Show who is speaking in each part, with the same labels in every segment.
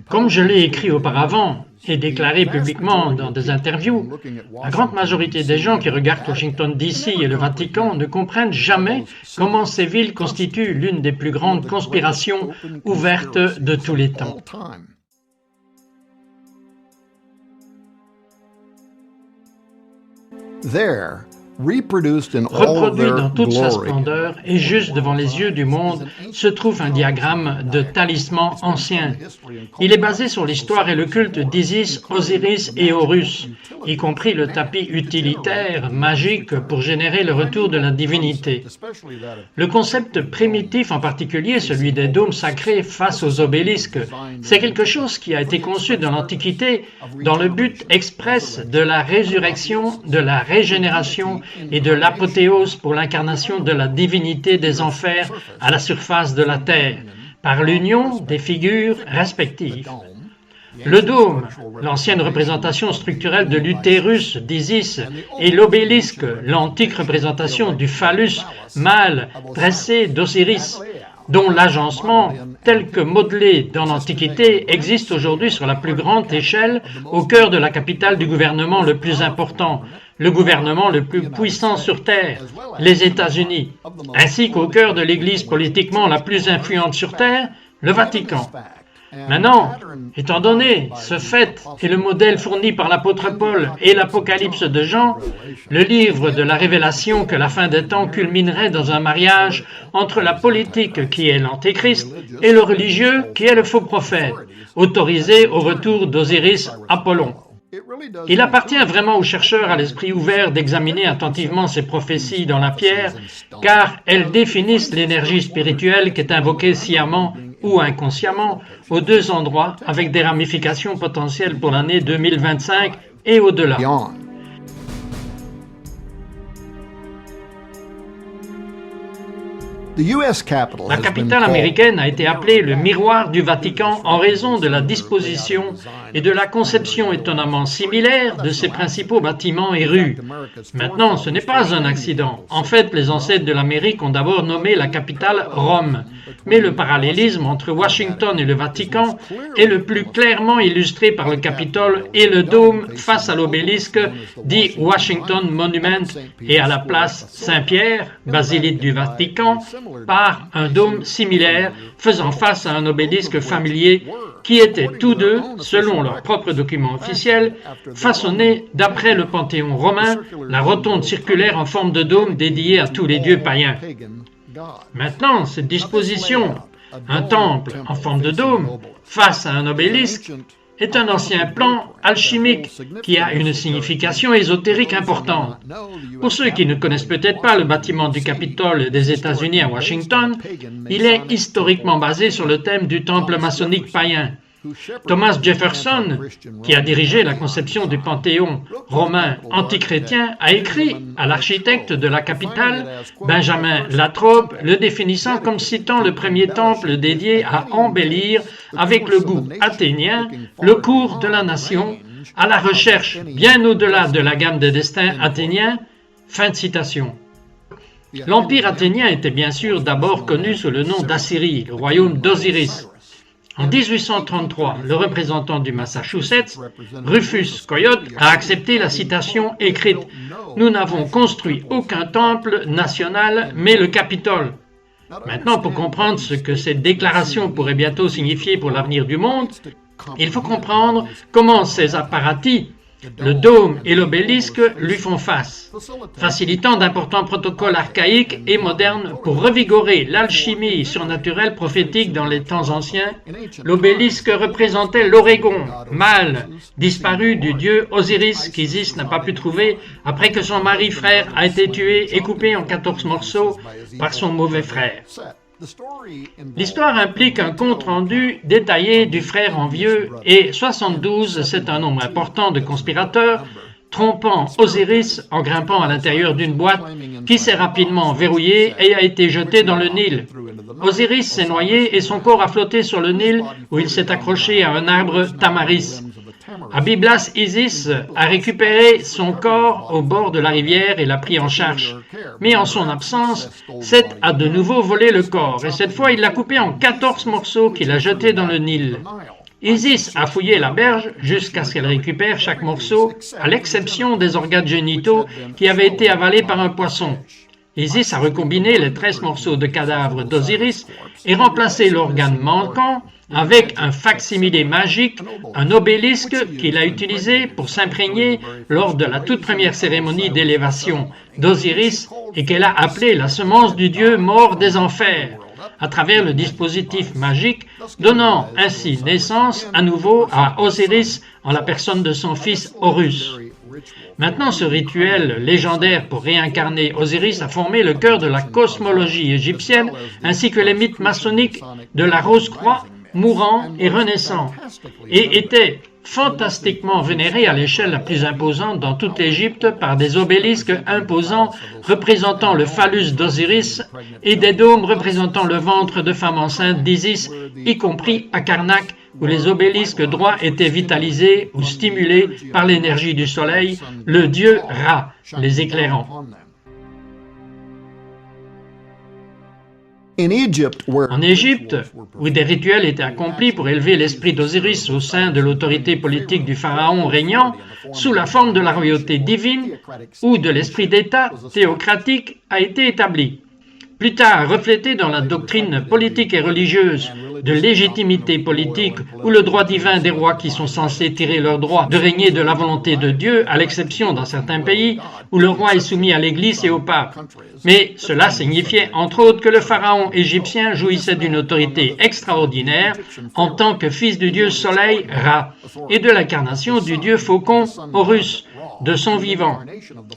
Speaker 1: Comme je l'ai écrit auparavant et déclaré publiquement dans des interviews, la grande majorité des gens qui regardent Washington DC et le Vatican ne comprennent jamais comment ces villes constituent l'une des plus grandes conspirations ouvertes de tous les temps. Reproduit dans toute sa splendeur et juste devant les yeux du monde se trouve un diagramme de talisman ancien. Il est basé sur l'histoire et le culte d'Isis, Osiris et Horus, y compris le tapis utilitaire magique pour générer le retour de la divinité. Le concept primitif en particulier, celui des dômes sacrés face aux obélisques, c'est quelque chose qui a été conçu dans l'Antiquité dans le but express de la résurrection, de la régénération et de l'apothéose pour l'incarnation de la divinité des enfers à la surface de la terre, par l'union des figures respectives. Le dôme, l'ancienne représentation structurelle de l'utérus d'Isis, et l'obélisque, l'antique représentation du phallus mâle dressé d'Osiris, dont l'agencement, tel que modelé dans l'Antiquité, existe aujourd'hui sur la plus grande échelle au cœur de la capitale du gouvernement le plus important, le gouvernement le plus puissant sur Terre, les États-Unis, ainsi qu'au cœur de l'Église politiquement la plus influente sur Terre, le Vatican. Maintenant, étant donné ce fait et le modèle fourni par l'apôtre Paul et l'Apocalypse de Jean, le livre de la Révélation que la fin des temps culminerait dans un mariage entre la politique qui est l'Antéchrist et le religieux qui est le faux prophète, autorisé au retour d'Osiris Apollon. Il appartient vraiment aux chercheurs à l'esprit ouvert d'examiner attentivement ces prophéties dans la pierre, car elles définissent l'énergie spirituelle qui est invoquée sciemment ou inconsciemment aux deux endroits avec des ramifications potentielles pour l'année 2025 et au-delà. La capitale américaine a été appelée le miroir du Vatican en raison de la disposition et de la conception étonnamment similaire de ses principaux bâtiments et rues. Maintenant, ce n'est pas un accident. En fait, les ancêtres de l'Amérique ont d'abord nommé la capitale Rome. Mais le parallélisme entre Washington et le Vatican est le plus clairement illustré par le Capitole et le dôme face à l'obélisque dit Washington Monument et à la place Saint-Pierre, basilique du Vatican, par un dôme similaire faisant face à un obélisque familier qui étaient tous deux, selon leurs propres documents officiels, façonnés d'après le panthéon romain, la rotonde circulaire en forme de dôme dédiée à tous les dieux païens. Maintenant, cette disposition, un temple en forme de dôme, face à un obélisque, est un ancien plan alchimique qui a une signification ésotérique importante. Pour ceux qui ne connaissent peut-être pas le bâtiment du Capitole des États-Unis à Washington, il est historiquement basé sur le thème du temple maçonnique païen. Thomas Jefferson, qui a dirigé la conception du panthéon romain antichrétien, a écrit à l'architecte de la capitale, Benjamin Latrobe, le définissant comme citant le premier temple dédié à embellir avec le goût athénien le cours de la nation, à la recherche bien au-delà de la gamme des destins athéniens. Fin de citation. L'empire athénien était bien sûr d'abord connu sous le nom d'Assyrie, le royaume d'Osiris. En 1833, le représentant du Massachusetts, Rufus Coyote, a accepté la citation écrite « Nous n'avons construit aucun temple national, mais le Capitole ». Maintenant, pour comprendre ce que cette déclaration pourrait bientôt signifier pour l'avenir du monde, il faut comprendre comment ces apparatis, le dôme et l'obélisque, lui font face, facilitant d'importants protocoles archaïques et modernes pour revigorer l'alchimie surnaturelle prophétique dans les temps anciens. L'obélisque représentait l'Orégon, mâle, disparu du dieu Osiris qu'Isis n'a pas pu trouver après que son mari frère a été tué et coupé en 14 morceaux par son mauvais frère. L'histoire implique un compte-rendu détaillé du frère envieux et 72, c'est un nombre important de conspirateurs, trompant Osiris en grimpant à l'intérieur d'une boîte qui s'est rapidement verrouillée et a été jetée dans le Nil. Osiris s'est noyé et son corps a flotté sur le Nil où il s'est accroché à un arbre tamaris. Abyblas Isis a récupéré son corps au bord de la rivière et l'a pris en charge. Mais en son absence, Seth a de nouveau volé le corps et cette fois il l'a coupé en 14 morceaux qu'il a jetés dans le Nil. Isis a fouillé la berge jusqu'à ce qu'elle récupère chaque morceau, à l'exception des organes génitaux qui avaient été avalés par un poisson. Isis a recombiné les 13 morceaux de cadavre d'Osiris et remplacé l'organe manquant avec un facsimilé magique, un obélisque qu'il a utilisé pour s'imprégner lors de la toute première cérémonie d'élévation d'Osiris et qu'elle a appelé la semence du dieu mort des enfers, à travers le dispositif magique, donnant ainsi naissance à nouveau à Osiris en la personne de son fils Horus. Maintenant, ce rituel légendaire pour réincarner Osiris a formé le cœur de la cosmologie égyptienne ainsi que les mythes maçonniques de la Rose-Croix, mourant et renaissant, et était fantastiquement vénéré à l'échelle la plus imposante dans toute l'Égypte par des obélisques imposants représentant le phallus d'Osiris et des dômes représentant le ventre de femme enceinte d'Isis, y compris à Karnak, où les obélisques droits étaient vitalisés ou stimulés par l'énergie du soleil, le dieu Ra, les éclairant. En Égypte, où des rituels étaient accomplis pour élever l'esprit d'Osiris au sein de l'autorité politique du pharaon régnant, sous la forme de la royauté divine ou de l'esprit d'État théocratique, a été établi. Plus tard, reflété dans la doctrine politique et religieuse de légitimité politique ou le droit divin des rois qui sont censés tirer leur droit de régner de la volonté de Dieu, à l'exception dans certains pays où le roi est soumis à l'Église et au pape. Mais cela signifiait entre autres que le pharaon égyptien jouissait d'une autorité extraordinaire en tant que fils du dieu soleil Ra et de l'incarnation du dieu faucon Horus, de son vivant.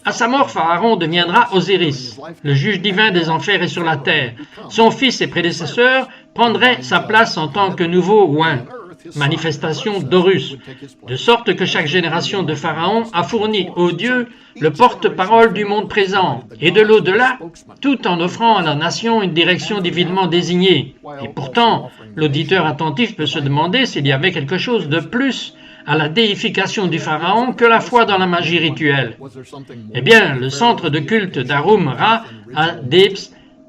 Speaker 1: À sa mort, Pharaon deviendra Osiris, le juge divin des enfers et sur la terre. Son fils et prédécesseur prendraient sa place en tant que nouveau oint, manifestation d'Horus, de sorte que chaque génération de Pharaon a fourni aux dieux le porte-parole du monde présent et de l'au-delà, tout en offrant à la nation une direction divinement désignée. Et pourtant, l'auditeur attentif peut se demander s'il y avait quelque chose de plus à la déification du pharaon que la foi dans la magie rituelle. Eh bien, le centre de culte d'Arum-Ra à Thébes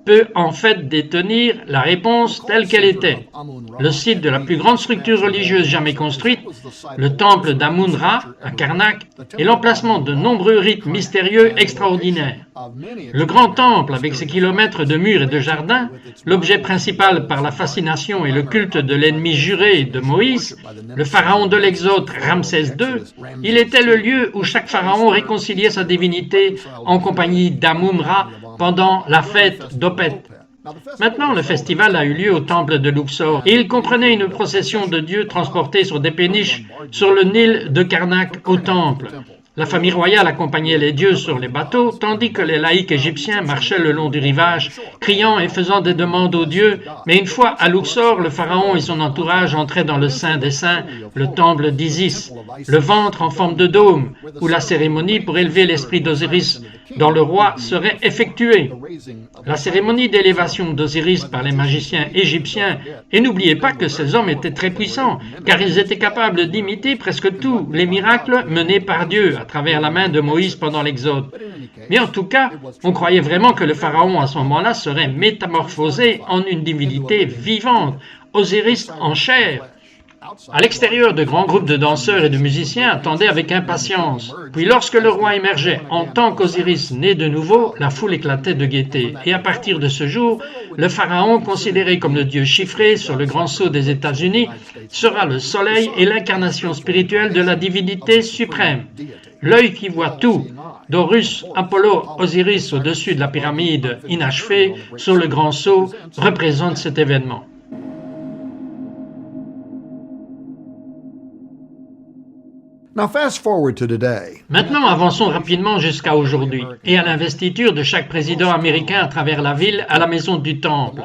Speaker 1: peut en fait détenir la réponse telle qu'elle était. Le site de la plus grande structure religieuse jamais construite, le temple d'Amun-Ra à Karnak, et l'emplacement de nombreux rites mystérieux extraordinaires. Le grand temple avec ses kilomètres de murs et de jardins, l'objet principal par la fascination et le culte de l'ennemi juré de Moïse, le pharaon de l'Exode Ramsès II, il était le lieu où chaque pharaon réconciliait sa divinité en compagnie d'Amun-Ra pendant la fête d'Opet. Maintenant, le festival a eu lieu au temple de Luxor et il comprenait une procession de dieux transportés sur des péniches sur le Nil de Karnak au temple. La famille royale accompagnait les dieux sur les bateaux, tandis que les laïcs égyptiens marchaient le long du rivage, criant et faisant des demandes aux dieux. Mais une fois à Luxor, le pharaon et son entourage entraient dans le Saint des Saints, le temple d'Isis, le ventre en forme de dôme, où la cérémonie pour élever l'esprit d'Osiris dans le roi serait effectuée. La cérémonie d'élévation d'Osiris par les magiciens égyptiens, et n'oubliez pas que ces hommes étaient très puissants, car ils étaient capables d'imiter presque tous les miracles menés par Dieu à travers la main de Moïse pendant l'Exode. Mais en tout cas, on croyait vraiment que le pharaon à ce moment-là serait métamorphosé en une divinité vivante, Osiris en chair. À l'extérieur, de grands groupes de danseurs et de musiciens attendaient avec impatience. Puis lorsque le roi émergeait en tant qu'Osiris né de nouveau, la foule éclatait de gaieté. Et à partir de ce jour, le pharaon, considéré comme le dieu chiffré sur le grand sceau des États-Unis, sera le soleil et l'incarnation spirituelle de la divinité suprême. L'œil qui voit tout, d'Horus, Apollo, Osiris au-dessus de la pyramide inachevée sur le grand sceau, représente cet événement. Maintenant, avançons rapidement jusqu'à aujourd'hui et à l'investiture de chaque président américain à travers la ville à la maison du Temple.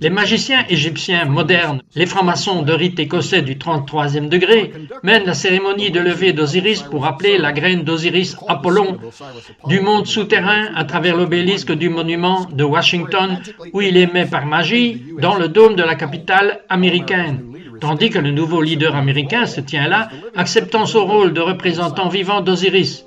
Speaker 1: Les magiciens égyptiens modernes, les francs-maçons de rite écossais du 33e degré, mènent la cérémonie de levée d'Osiris pour appeler la graine d'Osiris Apollon du monde souterrain à travers l'obélisque du monument de Washington où il émet par magie dans le dôme de la capitale américaine. tandis que le nouveau leader américain se tient là, acceptant son rôle de représentant vivant d'Osiris.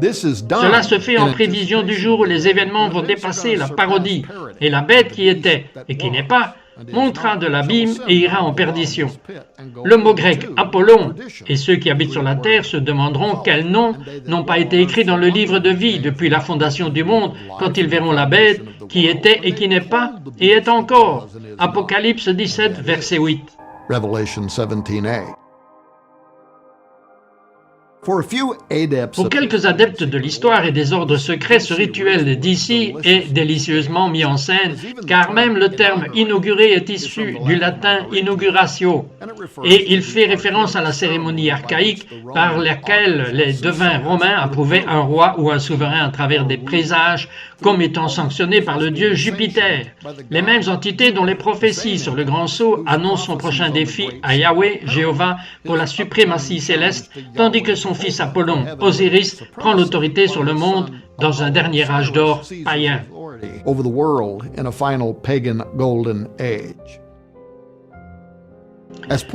Speaker 1: Cela se fait en prévision du jour où les événements vont dépasser la parodie, et la bête qui était et qui n'est pas montera de l'abîme et ira en perdition. Le mot grec Apollon, et ceux qui habitent sur la terre se demanderont quels noms n'ont pas été écrits dans le livre de vie depuis la fondation du monde, quand ils verront la bête qui était et qui n'est pas et est encore. Apocalypse 17, verset 8.
Speaker 2: Revelation 17a.
Speaker 1: Pour quelques adeptes de l'histoire et des ordres secrets, ce rituel d'ici est délicieusement mis en scène, car même le terme inauguré est issu du latin inauguratio, et il fait référence à la cérémonie archaïque par laquelle les devins romains approuvaient un roi ou un souverain à travers des présages comme étant sanctionnés par le dieu Jupiter. Les mêmes entités dont les prophéties sur le grand sceau annoncent son prochain défi à Yahweh, Jéhovah, pour la suprématie céleste, tandis que son fils Apollon, Osiris, prend l'autorité sur le monde dans un dernier âge d'or païen.
Speaker 2: Over the world in a final pagan golden age.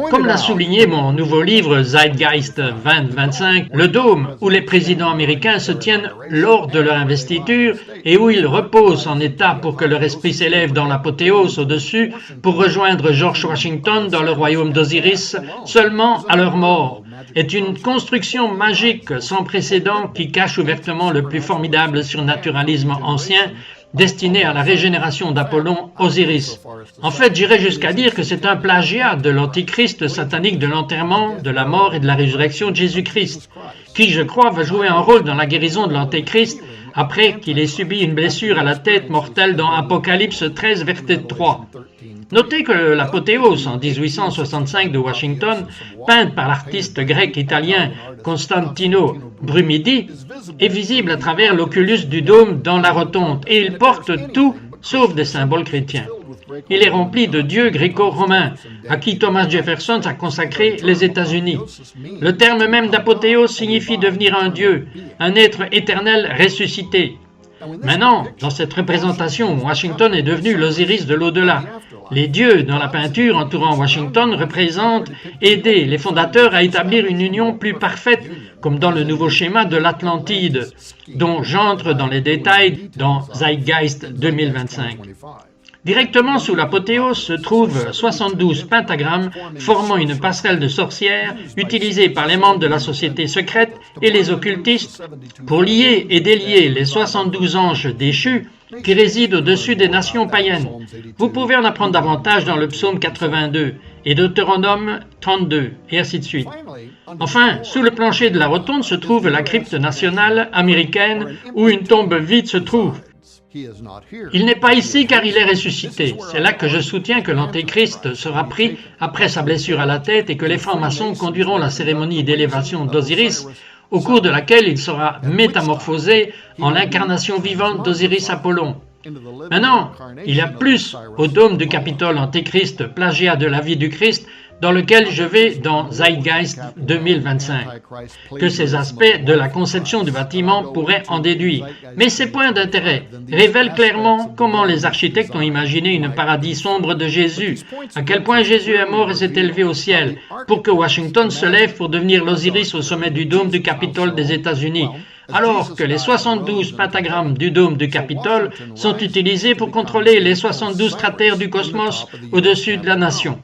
Speaker 1: Comme l'a souligné mon nouveau livre Zeitgeist 2025, le dôme où les présidents américains se tiennent lors de leur investiture et où ils reposent en état pour que leur esprit s'élève dans l'apothéose au-dessus pour rejoindre George Washington dans le royaume d'Osiris seulement à leur mort, est une construction magique sans précédent qui cache ouvertement le plus formidable surnaturalisme ancien destiné à la régénération d'Apollon Osiris. En fait, j'irais jusqu'à dire que c'est un plagiat de l'antichrist satanique de l'enterrement, de la mort et de la résurrection de Jésus-Christ, qui, je crois, va jouer un rôle dans la guérison de l'antéchrist après qu'il ait subi une blessure à la tête mortelle dans Apocalypse 13, verset 3. Notez que l'apothéose en 1865 de Washington, peinte par l'artiste grec-italien Constantino Brumidi, est visible à travers l'oculus du dôme dans la rotonde, et il porte tout sauf des symboles chrétiens. Il est rempli de dieux gréco-romains, à qui Thomas Jefferson a consacré les États-Unis. Le terme même d'apothéose signifie devenir un dieu, un être éternel ressuscité. Maintenant, dans cette représentation, Washington est devenu l'Osiris de l'au-delà. Les dieux dans la peinture entourant Washington représentent aider les fondateurs à établir une union plus parfaite, comme dans le nouveau schéma de l'Atlantide, dont j'entre dans les détails dans Zeitgeist 2025. Directement sous l'apothéose se trouvent 72 pentagrammes formant une passerelle de sorcières utilisée par les membres de la société secrète et les occultistes pour lier et délier les 72 anges déchus qui résident au-dessus des nations païennes. Vous pouvez en apprendre davantage dans le psaume 82 et Deutéronome 32, et ainsi de suite. Enfin, sous le plancher de la rotonde se trouve la crypte nationale américaine où une tombe vide se trouve. Il n'est pas ici car il est ressuscité. C'est là que je soutiens que l'Antéchrist sera pris après sa blessure à la tête et que les francs-maçons conduiront la cérémonie d'élévation d'Osiris, au cours de laquelle il sera métamorphosé en l'incarnation vivante d'Osiris Apollon. Maintenant, il y a plus au dôme du Capitole Antéchrist, plagiat de la vie du Christ, dans lequel je vais dans Zeitgeist 2025, que ces aspects de la conception du bâtiment pourraient en déduire. Mais ces points d'intérêt révèlent clairement comment les architectes ont imaginé une paradis sombre de Jésus, à quel point Jésus est mort et s'est élevé au ciel, pour que Washington se lève pour devenir l'Osiris au sommet du dôme du Capitole des États-Unis, alors que les 72 pentagrammes du dôme du Capitole sont utilisés pour contrôler les 72 cratères du cosmos au-dessus de la nation.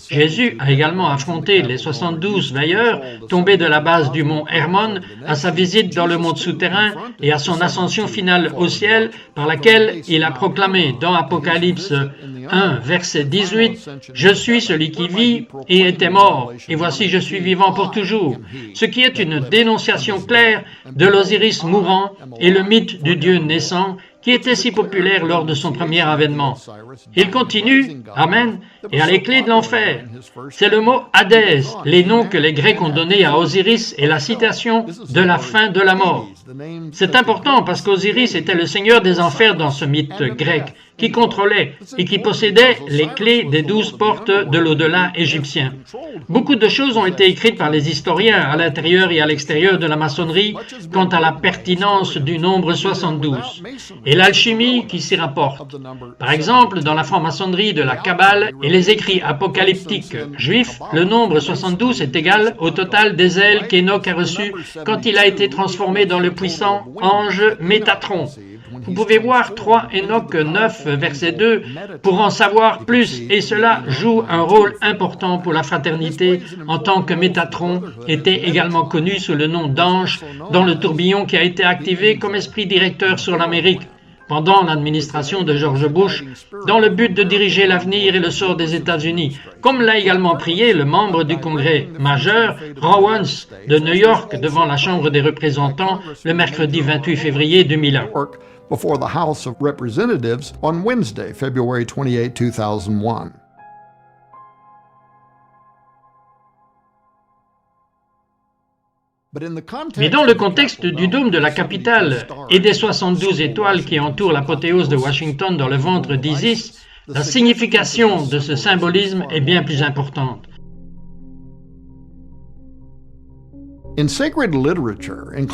Speaker 1: Jésus a également affronté les 72 veilleurs tombés de la base du mont Hermon à sa visite dans le monde souterrain et à son ascension finale au ciel par laquelle il a proclamé dans Apocalypse 1, verset 18 « Je suis celui qui vit et était mort, et voici je suis vivant pour toujours », ce qui est une dénonciation claire de l'Osiris mourant et le mythe du Dieu naissant qui était si populaire lors de son premier avènement. Il continue, Amen, et à les clés de l'enfer. C'est le mot Hadès, les noms que les Grecs ont donnés à Osiris et la citation de la fin de la mort. C'est important parce qu'Osiris était le seigneur des enfers dans ce mythe grec, qui contrôlait et qui possédait les clés des 12 portes de l'au-delà égyptien. Beaucoup de choses ont été écrites par les historiens à l'intérieur et à l'extérieur de la maçonnerie quant à la pertinence du nombre 72 et l'alchimie qui s'y rapporte. Par exemple, dans la franc-maçonnerie de la Kabbale et les écrits apocalyptiques juifs, le nombre 72 est égal au total des ailes qu'Enoch a reçues quand il a été transformé dans le puissant ange Métatron. Vous pouvez voir 3 Enoch 9, verset 2, pour en savoir plus, et cela joue un rôle important pour la fraternité en tant que Métatron était également connu sous le nom d'ange dans le tourbillon qui a été activé comme esprit directeur sur l'Amérique pendant l'administration de George Bush, dans le but de diriger l'avenir et le sort des États-Unis, comme l'a également prié le membre du Congrès majeur, Rowans, de New York, devant la Chambre des représentants le mercredi 28 février 2001.
Speaker 2: Before the House of Representatives on Wednesday, February 28, 2001.
Speaker 1: Mais dans le contexte du dôme de la capitale et des 72 étoiles qui entourent l'apothéose de Washington dans le ventre d'Isis, la signification de ce symbolisme est bien plus importante.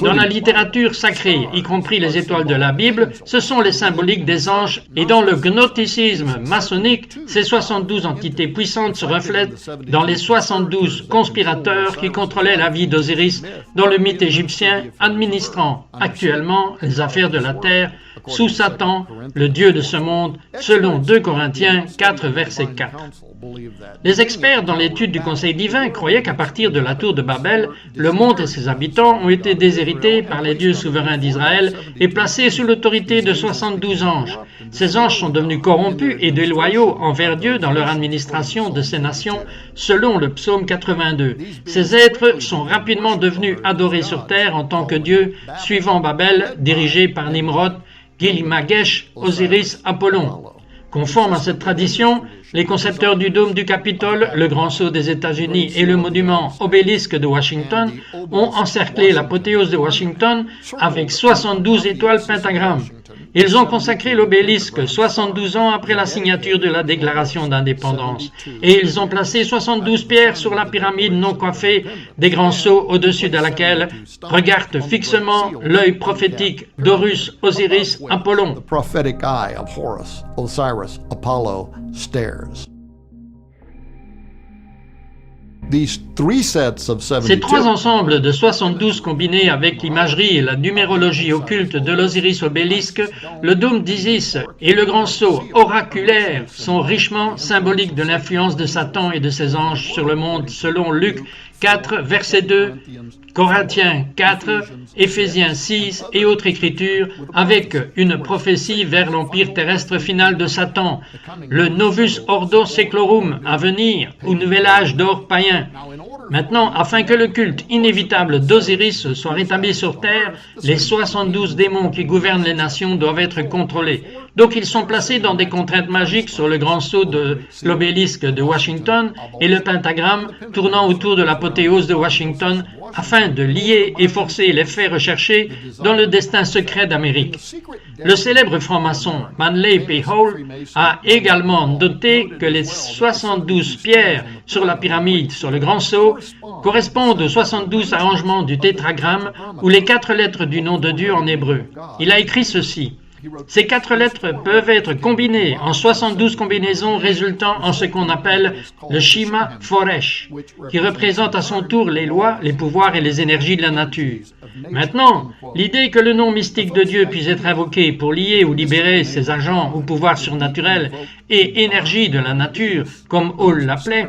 Speaker 1: Dans la littérature sacrée, y compris les étoiles de la Bible, ce sont les symboliques des anges, et dans le gnosticisme maçonnique, ces 72 entités puissantes se reflètent dans les 72 conspirateurs qui contrôlaient la vie d'Osiris dans le mythe égyptien, administrant actuellement les affaires de la terre sous Satan, le dieu de ce monde, selon 2 Corinthiens 4, verset 4. Les experts dans l'étude du Conseil divin croyaient qu'à partir de la tour de Babel, le monde et ses habitants ont été déshérités par les dieux souverains d'Israël et placés sous l'autorité de 72 anges. Ces anges sont devenus corrompus et déloyaux envers Dieu dans leur administration de ces nations, selon le psaume 82. Ces êtres sont rapidement devenus adorés sur terre en tant que dieux, suivant Babel, dirigé par Nimrod, Gilgamesh, Osiris, Apollon. Conforme à cette tradition, les concepteurs du dôme du Capitole, le Grand Sceau des États-Unis et le monument obélisque de Washington ont encerclé l'apothéose de Washington avec 72 étoiles pentagrammes. Ils ont consacré l'obélisque 72 ans après la signature de la Déclaration d'indépendance. Et ils ont placé 72 pierres sur la pyramide non coiffée des grands sceaux au-dessus de laquelle regarde fixement l'œil prophétique d'Horus, Osiris, Apollon.
Speaker 2: The prophetic eye of Horus, Osiris, Apollo stares. Ces 3 ensembles de 72 combinés avec l'imagerie et la numérologie occulte de l'Osiris obélisque, le dôme d'Isis et le grand sceau oraculaire sont richement symboliques de l'influence de Satan et de ses anges sur le monde selon Luc 4, verset 2, Corinthiens 4, Éphésiens 6 et autres écritures, avec une prophétie vers l'empire terrestre final de Satan, le Novus Ordo Seclorum à venir, ou nouvel âge d'or païen. Maintenant, afin que le culte inévitable d'Osiris soit rétabli sur terre, les 72 démons qui gouvernent les nations doivent être contrôlés. Donc ils sont placés dans des contraintes magiques sur le grand sceau de l'obélisque de Washington et le pentagramme tournant autour de l'apothéose de Washington afin de lier et forcer les faits recherchés dans le destin secret d'Amérique. Le célèbre franc-maçon Manley P. Hall a également noté que les 72 pierres sur la pyramide sur le grand sceau correspondent aux 72 arrangements du tétragramme ou les 4 lettres du nom de Dieu en hébreu. Il a écrit ceci. Ces 4 lettres peuvent être combinées en 72 combinaisons résultant en ce qu'on appelle le Shema Foresh, qui représente à son tour les lois, les pouvoirs et les énergies de la nature. Maintenant, l'idée que le nom mystique de Dieu puisse être invoqué pour lier ou libérer ses agents ou pouvoirs surnaturels et énergie de la nature, comme Hall l'appelait,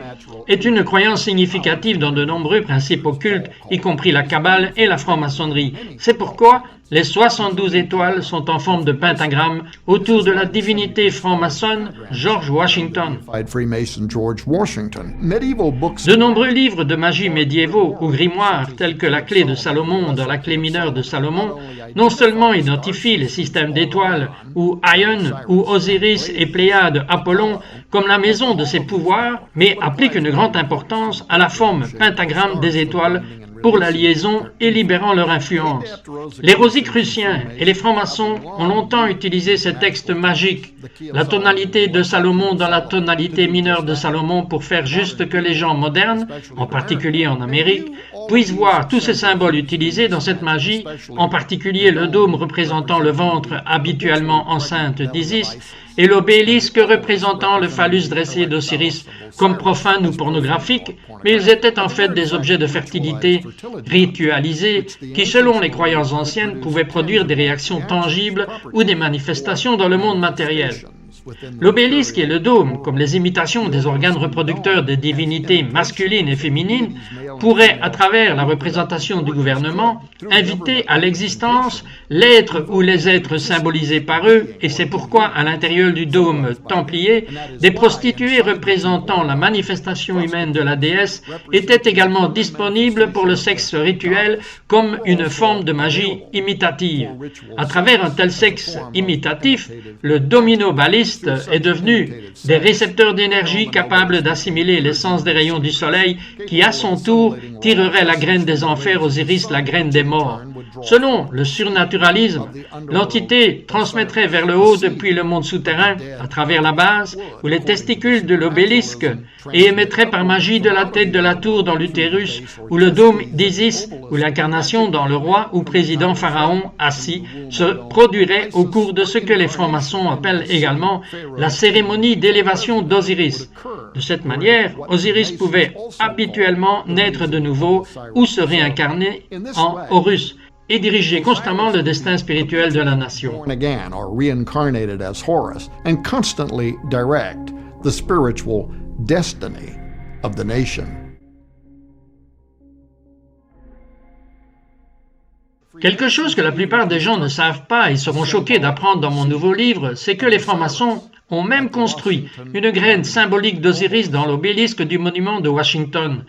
Speaker 2: est une croyance significative dans de nombreux principes occultes, y compris la Kabbale et la franc-maçonnerie. C'est pourquoi les 72 étoiles sont en forme de pentagramme autour de la divinité franc-maçonne George Washington. De nombreux livres de magie médiévaux ou grimoires tels que la clé de Salomon dans la clé mineure de Salomon non seulement identifient les systèmes d'étoiles ou Ion ou Osiris et Pléiades Apollon comme la maison de ses pouvoirs, mais appliquent une grande importance à la forme pentagramme des étoiles
Speaker 1: pour la liaison et libérant leur influence. Les Rosicruciens et les francs-maçons ont longtemps utilisé ces textes magiques, la tonalité de Salomon dans la tonalité mineure de Salomon pour faire juste que les gens modernes, en particulier en Amérique, puissent voir tous ces symboles utilisés dans cette magie, en particulier le dôme représentant le ventre habituellement enceinte d'Isis et l'obélisque représentant le phallus dressé d'Osiris comme profane ou pornographique, mais ils étaient en fait des objets de fertilité ritualisés qui, selon les croyances anciennes, pouvaient produire des réactions tangibles ou des manifestations dans le monde matériel. L'obélisque et le dôme, comme les imitations des organes reproducteurs des divinités masculines et féminines, pourraient, à travers la représentation du gouvernement, inviter à l'existence l'être ou les êtres symbolisés par eux, et c'est pourquoi, à l'intérieur du dôme templier, des prostituées représentant la manifestation humaine de la déesse étaient également disponibles pour le sexe rituel comme une forme de magie imitative. À travers un tel sexe imitatif, le domino-baliste est devenu des récepteurs d'énergie capables d'assimiler l'essence des rayons du soleil qui, à son tour, tirerait la graine des enfers, Osiris, la graine des morts. Selon le surnaturalisme, l'entité transmettrait vers le haut depuis le monde souterrain, à travers la base ou les testicules de l'obélisque, et émettrait par magie de la tête de la tour dans l'utérus ou le dôme d'Isis ou l'incarnation dans le roi ou président pharaon assis se produirait au cours de ce que les francs-maçons appellent également la cérémonie d'élévation d'Osiris. De cette manière, Osiris pouvait habituellement naître de nouveau ou se réincarner en Horus et diriger constamment le destin spirituel de la nation.
Speaker 3: Destiny of the nation.
Speaker 1: Quelque chose que la plupart des gens ne savent pas et seront choqués d'apprendre dans mon nouveau livre, c'est que les francs-maçons ont même construit une graine symbolique d'Osiris dans l'obélisque du monument de Washington.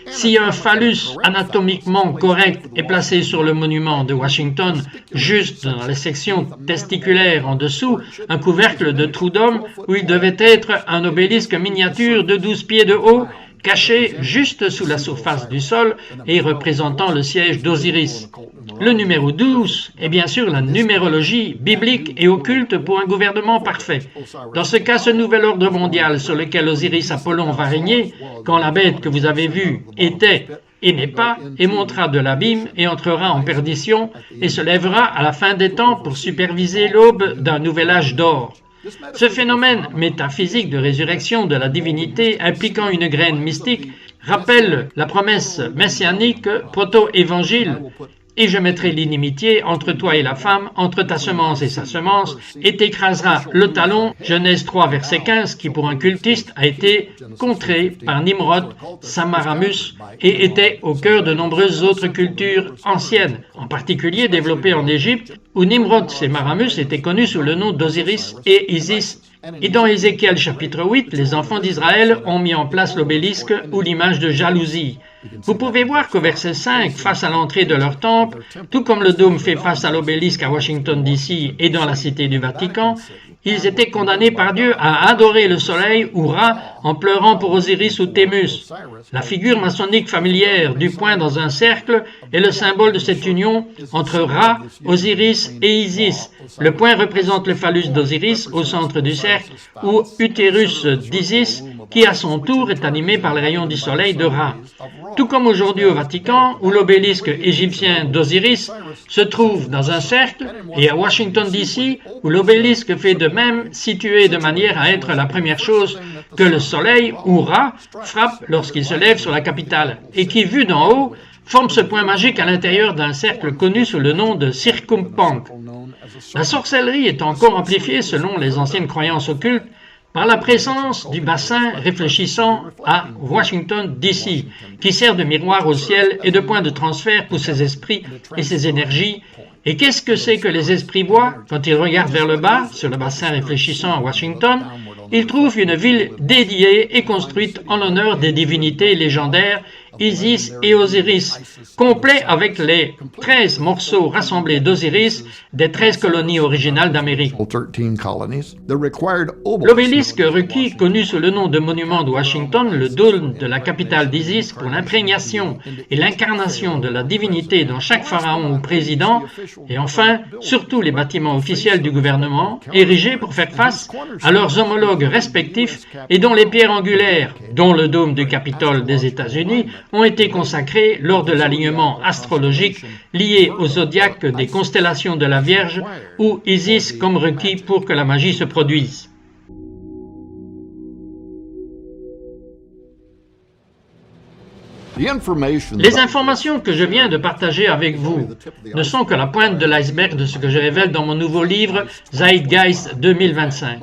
Speaker 1: Si un phallus anatomiquement correct est placé sur le monument de Washington, juste dans les sections testiculaires en dessous, un couvercle de trou d'homme où il devait être un obélisque miniature de 12 pieds de haut, caché juste sous la surface du sol et représentant le siège d'Osiris. Le numéro 12 est bien sûr la numérologie biblique et occulte pour un gouvernement parfait. Dans ce cas, ce nouvel ordre mondial sur lequel Osiris Apollon va régner, quand la bête que vous avez vue était et n'est pas, et montera de l'abîme et entrera en perdition et se lèvera à la fin des temps pour superviser l'aube d'un nouvel âge d'or. Ce phénomène métaphysique de résurrection de la divinité impliquant une graine mystique rappelle la promesse messianique proto-évangile. Et je mettrai l'inimitié entre toi et la femme, entre ta semence et sa semence, et t'écraseras le talon, Genèse 3, verset 15, qui pour un cultiste a été contré par Nimrod, Samaramus, et était au cœur de nombreuses autres cultures anciennes, en particulier développées en Égypte, où Nimrod et Samaramus étaient connus sous le nom d'Osiris et Isis. Et dans Ézéchiel chapitre 8, les enfants d'Israël ont mis en place l'obélisque ou l'image de jalousie. Vous pouvez voir qu'au verset 5, face à l'entrée de leur temple, tout comme le dôme fait face à l'obélisque à Washington DC et dans la cité du Vatican, ils étaient condamnés par Dieu à adorer le soleil ou Ra en pleurant pour Osiris ou Thémus. La figure maçonnique familière du point dans un cercle est le symbole de cette union entre Ra, Osiris et Isis. Le point représente le phallus d'Osiris au centre du cercle ou utérus d'Isis qui à son tour est animé par les rayons du soleil de Ra. Tout comme aujourd'hui au Vatican, où l'obélisque égyptien d'Osiris se trouve dans un cercle, et à Washington DC, où l'obélisque fait de même, situé de manière à être la première chose que le soleil, ou Ra, frappe lorsqu'il se lève sur la capitale, et qui, vu d'en haut, forme ce point magique à l'intérieur d'un cercle connu sous le nom de circumpunct. La sorcellerie est encore amplifiée selon les anciennes croyances occultes, par la présence du bassin réfléchissant à Washington DC, qui sert de miroir au ciel et de point de transfert pour ses esprits et ses énergies. Et qu'est-ce que c'est que les esprits voient quand ils regardent vers le bas, sur le bassin réfléchissant à Washington? Ils trouvent une ville dédiée et construite en l'honneur des divinités légendaires Isis et Osiris, complet avec les 13 morceaux rassemblés d'Osiris des 13 colonies originales d'Amérique. L'obélisque requis, connu sous le nom de monument de Washington, le dôme de la capitale d'Isis pour l'imprégnation et l'incarnation de la divinité dans chaque pharaon ou président, et enfin, surtout les bâtiments officiels du gouvernement, érigés pour faire face à leurs homologues respectifs et dont les pierres angulaires, dont le dôme du Capitole des États-Unis, ont été consacrés lors de l'alignement astrologique lié au zodiaque des constellations de la Vierge ou Isis comme requis pour que la magie se produise. Les informations que je viens de partager avec vous ne sont que la pointe de l'iceberg de ce que je révèle dans mon nouveau livre Zeitgeist 2025.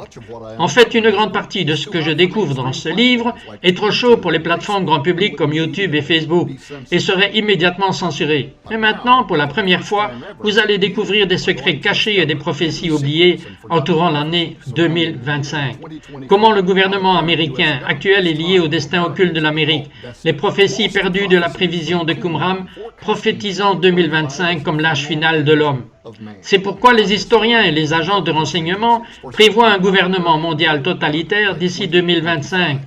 Speaker 1: En fait, une grande partie de ce que je découvre dans ce livre est trop chaud pour les plateformes grand public comme YouTube et Facebook et serait immédiatement censuré. Mais maintenant, pour la première fois, vous allez découvrir des secrets cachés et des prophéties oubliées entourant l'année 2025. Comment le gouvernement américain actuel est lié au destin occulte de l'Amérique, les prophéties perdu de la prévision de Qumran, prophétisant 2025 comme l'âge final de l'homme. C'est pourquoi les historiens et les agents de renseignement prévoient un gouvernement mondial totalitaire d'ici 2025.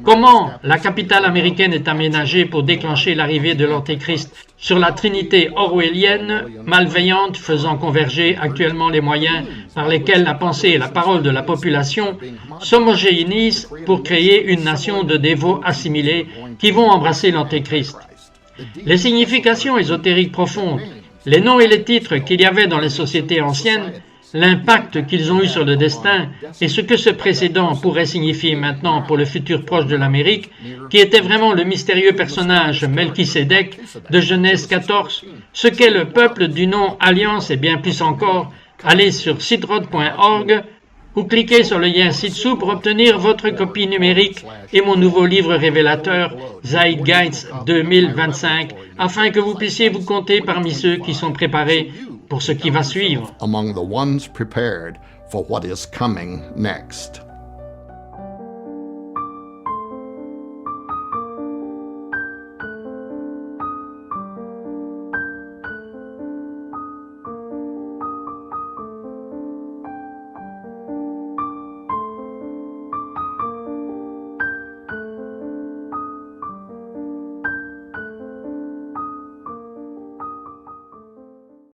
Speaker 1: Comment la capitale américaine est aménagée pour déclencher l'arrivée de l'Antéchrist sur la trinité orwellienne, malveillante, faisant converger actuellement les moyens par lesquels la pensée et la parole de la population s'homogénéisent pour créer une nation de dévots assimilés qui vont embrasser l'Antéchrist. Les significations ésotériques profondes, les noms et les titres qu'il y avait dans les sociétés anciennes, l'impact qu'ils ont eu sur le destin et ce que ce précédent pourrait signifier maintenant pour le futur proche de l'Amérique, qui était vraiment le mystérieux personnage Melchisédek de Genèse 14, ce qu'est le peuple du nom Alliance et bien plus encore, allez sur citrod.org ou cliquez sur le lien ci-dessous pour obtenir votre copie numérique et mon nouveau livre révélateur Zeitgeist 2025 afin que vous puissiez vous compter parmi ceux qui sont préparés pour ce qui va suivre.
Speaker 3: Among the ones prepared for what is coming next.